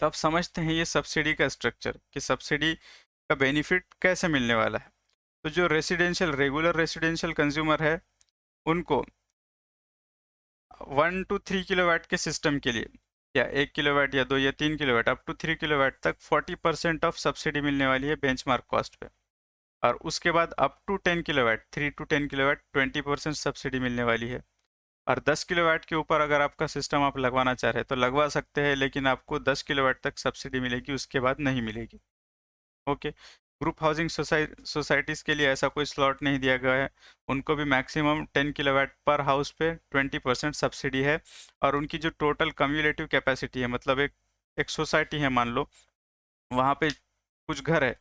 अब समझते हैं ये सब्सिडी का स्ट्रक्चर कि सब्सिडी का बेनिफिट कैसे मिलने वाला है। तो जो रेगुलर रेसिडेंशियल कंज्यूमर है उनको 1 to 3 किलोवाट के सिस्टम के लिए या 1 किलोवाट या 2 या 3 किलोवाट अप टू 3 किलोवाट तक 40% ऑफ सब्सिडी मिलने वाली है बेंचमार्क कॉस्ट पे। और उसके बाद up to 10 kilowatt 3 to 10 kilowatt 20% subsidy मिलने वाली है। और 10 किलोवाट के ऊपर अगर आपका सिस्टम आप लगवाना चाह रहे हैं तो लगवा सकते हैं, लेकिन आपको 10 किलोवाट तक सब्सिडी मिलेगी, उसके बाद नहीं मिलेगी। ओके। ग्रुप हाउसिंग सोसाइटीज़ के लिए ऐसा कोई स्लॉट नहीं दिया गया है, उनको भी मैक्सिमम 10 किलोवाट पर हाउस पे 20% सब्सिडी है। और उनकी जो टोटल कम्युलेटिव कैपेसिटी है, मतलब एक सोसाइटी है मान लो, वहाँ पे कुछ घर है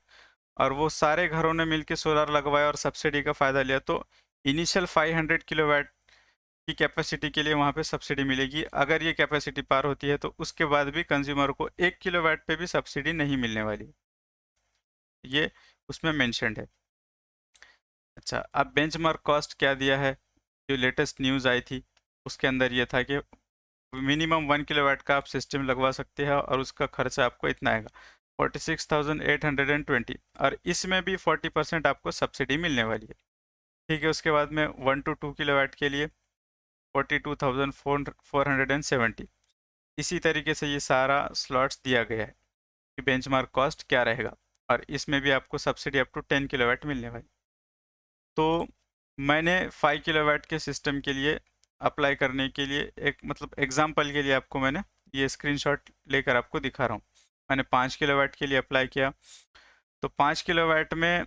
और वो सारे घरों ने मिलकर सोलर लगवाया और सब्सिडी का फ़ायदा लिया, तो इनिशियल 500 किलोवाट की कैपेसिटी के लिए वहाँ पे सब्सिडी मिलेगी। अगर ये कैपेसिटी पार होती है तो उसके बाद भी कंज्यूमर को 1 किलोवाट पे भी सब्सिडी नहीं मिलने वाली, ये उसमें मेंशन्ड है। अच्छा, अब बेंचमार्क कॉस्ट क्या दिया है, जो लेटेस्ट न्यूज़ आई थी उसके अंदर ये था कि मिनिमम 1 किलोवाट का आप सिस्टम लगवा सकते हैं और उसका खर्चा आपको इतना आएगा 46,820, और इसमें भी 40% आपको सब्सिडी मिलने वाली है। ठीक है, उसके बाद में 1 to 2 किलोवाट के लिए 42,470। इसी तरीके से ये सारा स्लॉट्स दिया गया है कि बेंचमार्क कॉस्ट क्या रहेगा, और इसमें भी आपको सब्सिडी अप टू 10 किलोवाट मिलने वाली। तो मैंने 5 किलोवाट के सिस्टम के लिए अप्लाई करने के लिए एक मतलब एग्जांपल के लिए आपको मैंने ये स्क्रीनशॉट लेकर आपको दिखा रहा हूँ। मैंने 5 किलोवाट के लिए अप्लाई किया, तो 5 किलोवाट में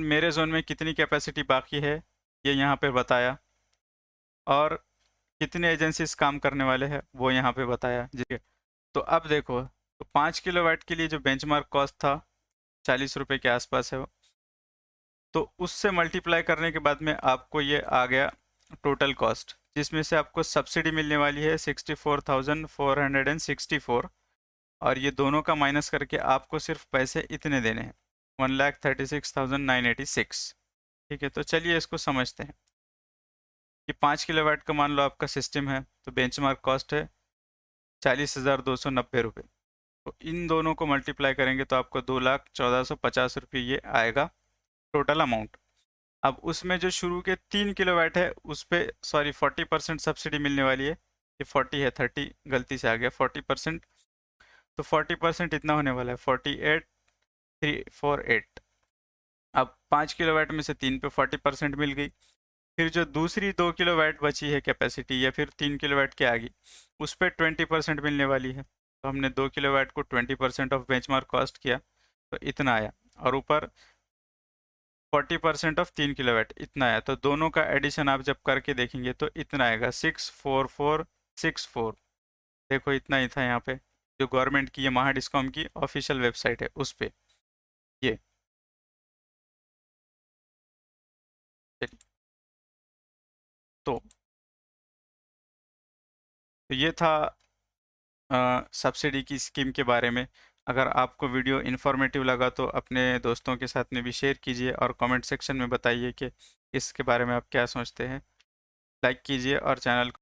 मेरे जोन में कितनी कैपेसिटी बाकी है ये यहाँ पे बताया, और कितने एजेंसीज काम करने वाले हैं वो यहाँ पे बताया जी। तो अब देखो, तो 5 किलोवाट के लिए जो बेंचमार्क कॉस्ट था 40 रुपये के आसपास है वो, तो उससे मल्टीप्लाई करने के बाद में आपको ये आ गया टोटल कॉस्ट, जिसमें से आपको सब्सिडी मिलने वाली है 64,464, और ये दोनों का माइनस करके आपको सिर्फ पैसे इतने देने हैं 1,36,986। ठीक है, तो चलिए इसको समझते हैं कि 5 किलोवाट का मान लो आपका सिस्टम है, तो बेंचमार्क कॉस्ट है 40,290 रुपये। तो इन दोनों को मल्टीप्लाई करेंगे तो आपको 2,14,50 रुपये ये आएगा टोटल अमाउंट। अब उसमें जो शुरू के 3 किलोवाट है उस पे 40% सब्सिडी मिलने वाली है, ये 40 है, 30 गलती से आ गया 40%, तो 40% इतना होने वाला है 48,348। अब 5 किलोवाट में से 3 पे 40% मिल गई, फिर जो दूसरी 2 किलोवाट बची है कैपेसिटी, या फिर 3 किलोवाट के आगे, उस पर 20% मिलने वाली है, तो हमने 2 किलोवाट को 20% ऑफ बेंचमार्क कॉस्ट किया तो इतना आया, और ऊपर 40% ऑफ 3 किलोवाट इतना आया, तो दोनों का एडिशन आप जब करके देखेंगे तो इतना आएगा 64464। देखो इतना ही था यहाँ पे, जो गवर्नमेंट की ये महाडिस्कॉम की ऑफिशियल वेबसाइट है उस पे ये। चलिए, तो ये था सब्सिडी की स्कीम के बारे में। अगर आपको वीडियो इन्फॉर्मेटिव लगा तो अपने दोस्तों के साथ में भी शेयर कीजिए और कमेंट सेक्शन में बताइए कि इसके बारे में आप क्या सोचते हैं। लाइक कीजिए और चैनल